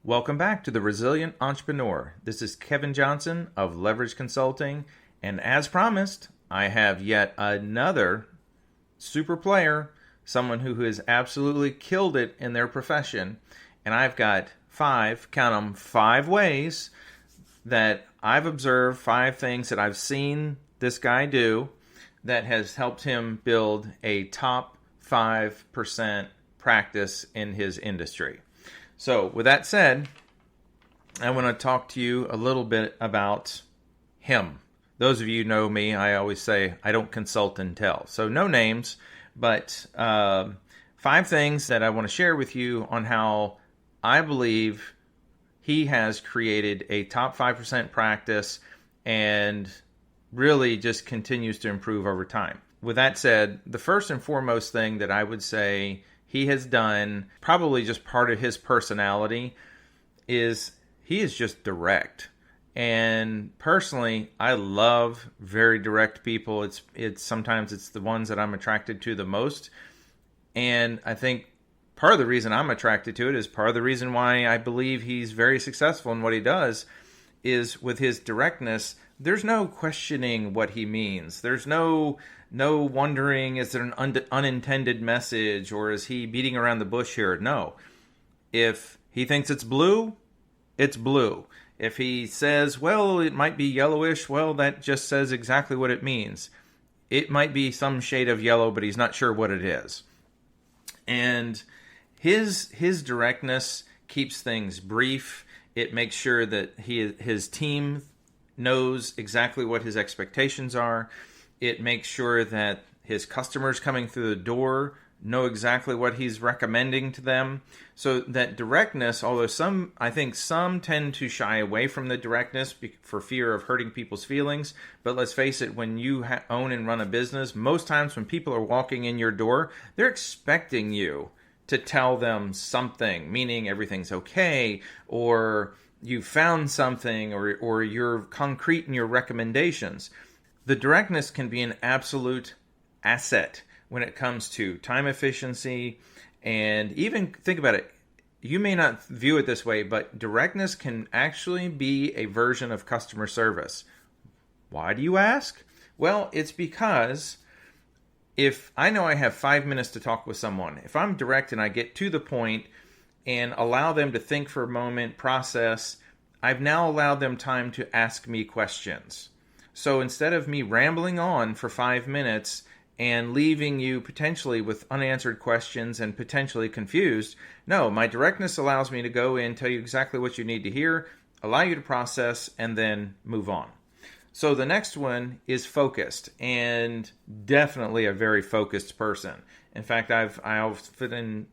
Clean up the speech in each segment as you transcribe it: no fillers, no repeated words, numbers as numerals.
Welcome back to The Resilient Entrepreneur. This is Kevin Johnson of Leverage Consulting, and as promised, I have yet another super player, someone who has absolutely killed it in their profession, and I've got five ways that I've observed, 5 things that I've seen this guy do that has helped him build a top 5% practice in his industry. So, with that said, I want to talk to you a little bit about him. Those of you who know me, I always say I don't consult and tell. So, no names, but 5 things that I want to share with you on how I believe he has created a top 5% practice and really just continues to improve over time. With that said, the first and foremost thing that I would say he has done, probably just part of his personality, is he is just direct. And personally, I love very direct people. It's sometimes it's the ones that I'm attracted to the most. And I think part of the reason I'm attracted to it is part of the reason why I believe he's very successful in what he does is with his directness. There's no questioning what he means. There's no wondering, is there an unintended message or is he beating around the bush here? No. If he thinks it's blue, it's blue. If he says, well, it might be yellowish, well, that just says exactly what it means. It might be some shade of yellow, but he's not sure what it is. And his directness keeps things brief. It makes sure that his team knows exactly what his expectations are. It makes sure that his customers coming through the door know exactly what he's recommending to them. So that directness, although I think some tend to shy away from the directness for fear of hurting people's feelings. But let's face it, when you own and run a business, most times when people are walking in your door, they're expecting you to tell them something, meaning everything's okay, or you found something, or you're concrete in your recommendations. The directness can be an absolute asset when it comes to time efficiency, and even think about it, you may not view it this way, but directness can actually be a version of customer service. Why do you ask? Well, it's because if I know I have 5 minutes to talk with someone, if I'm direct and I get to the point and allow them to think for a moment, process, I've now allowed them time to ask me questions. So instead of me rambling on for 5 minutes and leaving you potentially with unanswered questions and potentially confused, no, my directness allows me to go in, tell you exactly what you need to hear, allow you to process, and then move on. So the next one is focused, and definitely a very focused person. In fact, I often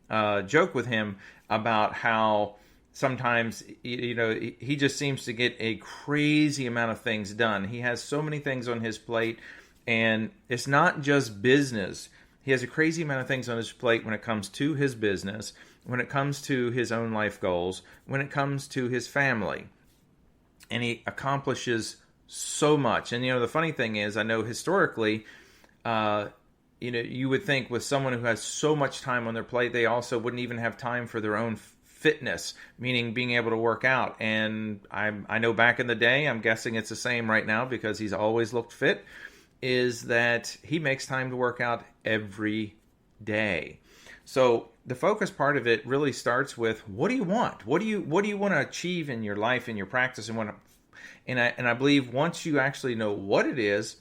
joke with him about how sometimes, he just seems to get a crazy amount of things done. He has so many things on his plate, and it's not just business. He has a crazy amount of things on his plate when it comes to his business, when it comes to his own life goals, when it comes to his family. And he accomplishes so much. And, the funny thing is, I know historically, you would think with someone who has so much time on their plate, they also wouldn't even have time for their own fitness, meaning being able to work out. And I know back in the day, I'm guessing it's the same right now because he's always looked fit, is that he makes time to work out every day. So the focus part of it really starts with, what do you want? What do you want to achieve in your life, in your practice, and I believe once you actually know what it is,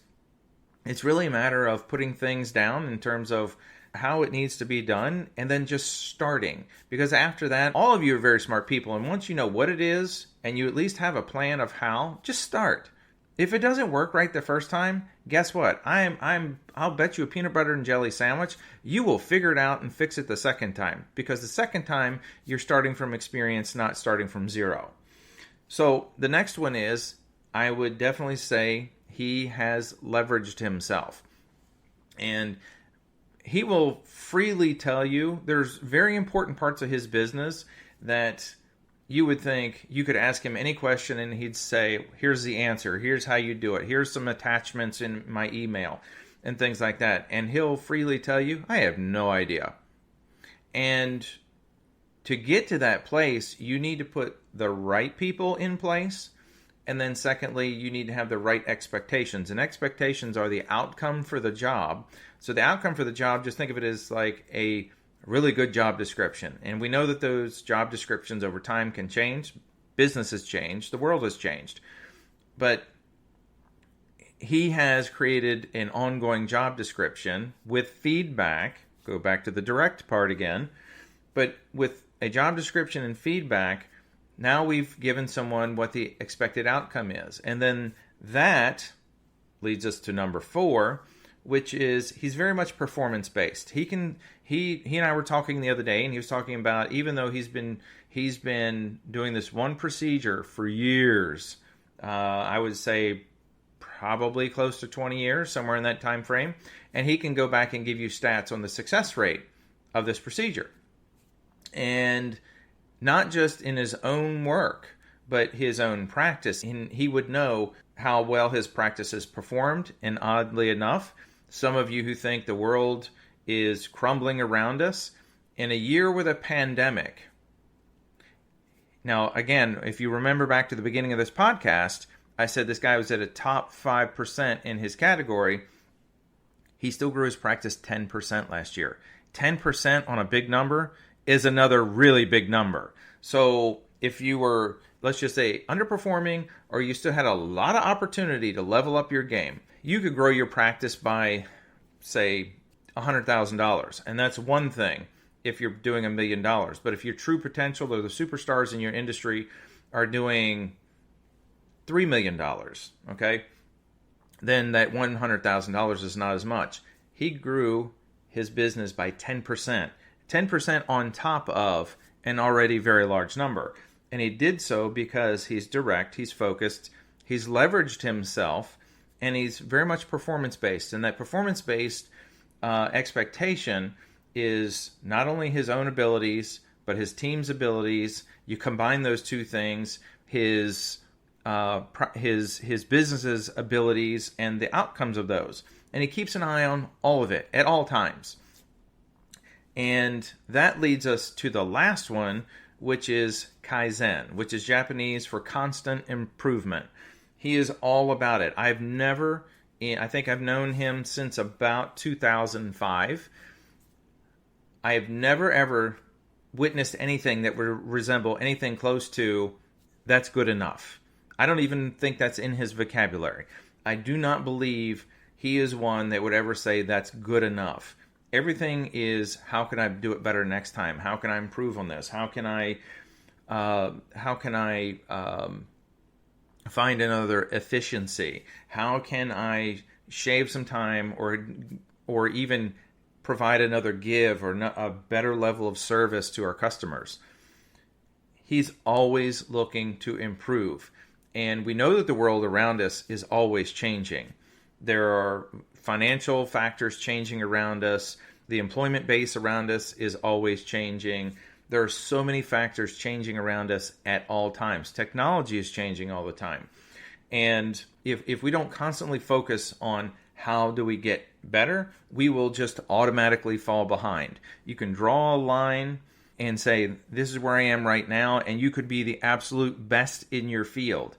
it's really a matter of putting things down in terms of how it needs to be done, and then just starting. Because after that, all of you are very smart people, and once you know what it is, and you at least have a plan of how, just start. If it doesn't work right the first time, guess what? I'll bet you a peanut butter and jelly sandwich, you will figure it out and fix it the second time. Because the second time, you're starting from experience, not starting from zero. So the next one is, I would definitely say he has leveraged himself. And he will freely tell you there's very important parts of his business that you would think you could ask him any question and he'd say, here's the answer, here's how you do it, here's some attachments in my email, and things like that. And he'll freely tell you, I have no idea. And to get to that place, you need to put the right people in place. And then secondly, you need to have the right expectations. And expectations are the outcome for the job. So the outcome for the job, just think of it as like a really good job description. And we know that those job descriptions over time can change. Business has changed. The world has changed. But he has created an ongoing job description with feedback. Go back to the direct part again. But with a job description and feedback, now we've given someone what the expected outcome is. And then that leads us to number 4, which is he's very much performance based. He and I were talking the other day, and he was talking about, even though he's been doing this one procedure for years, I would say probably close to 20 years, somewhere in that time frame, and he can go back and give you stats on the success rate of this procedure. And not just in his own work, but his own practice. And he would know how well his practice has performed. And oddly enough, some of you who think the world is crumbling around us, in a year with a pandemic. Now, again, if you remember back to the beginning of this podcast, I said this guy was at a top 5% in his category. He still grew his practice 10% last year. 10% on a big number is another really big number. So if you were, let's just say, underperforming, or you still had a lot of opportunity to level up your game, you could grow your practice by, say, $100,000. And that's one thing if you're doing $1 million. But if your true potential, or the superstars in your industry, are doing $3 million, okay, then that $100,000 is not as much. He grew his business by 10%. 10% on top of an already very large number. And he did so because he's direct, he's focused, he's leveraged himself, and he's very much performance-based. And that performance-based expectation is not only his own abilities, but his team's abilities. You combine those two things, his business's abilities and the outcomes of those. And he keeps an eye on all of it at all times. And that leads us to the last one, which is Kaizen, which is Japanese for constant improvement. He is all about it. I think I've known him since about 2005. I have never ever witnessed anything that would resemble anything close to that's good enough. I don't even think that's in his vocabulary. I do not believe he is one that would ever say that's good enough. Everything is, how can I do it better next time? How can I improve on this? How can I find another efficiency? How can I shave some time, or even provide another give, or a better level of service to our customers? He's always looking to improve. And we know that the world around us is always changing. There are financial factors changing around us. The employment base around us is always changing. There are so many factors changing around us at all times. Technology is changing all the time. And if we don't constantly focus on how do we get better, we will just automatically fall behind. You can draw a line and say, this is where I am right now, and you could be the absolute best in your field.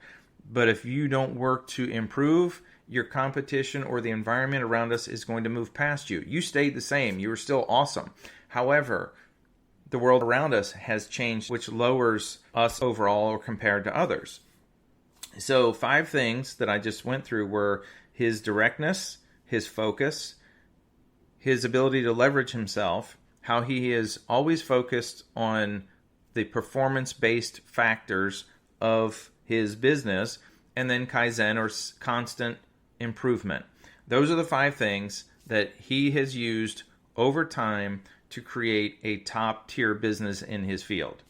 But if you don't work to improve, your competition or the environment around us is going to move past you. You stayed the same. You were still awesome. However, the world around us has changed, which lowers us overall or compared to others. So 5 things that I just went through were his directness, his focus, his ability to leverage himself, how he is always focused on the performance-based factors of his business, and then Kaizen, or constant improvement. Those are the 5 things that he has used over time to create a top-tier business in his field.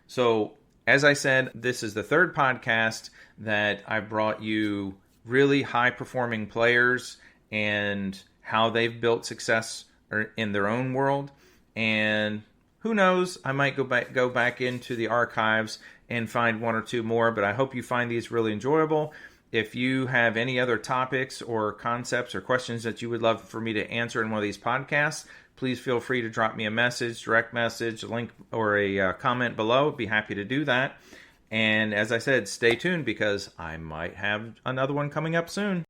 So, as I said, this is the 3rd podcast that I brought you really high-performing players and how they've built success in their own world. And who knows, I might go back into the archives and find 1 or 2 more, but I hope you find these really enjoyable. If you have any other topics or concepts or questions that you would love for me to answer in one of these podcasts, please feel free to drop me a message, direct message, a link, or a comment below. I'd be happy to do that. And as I said, stay tuned because I might have another one coming up soon.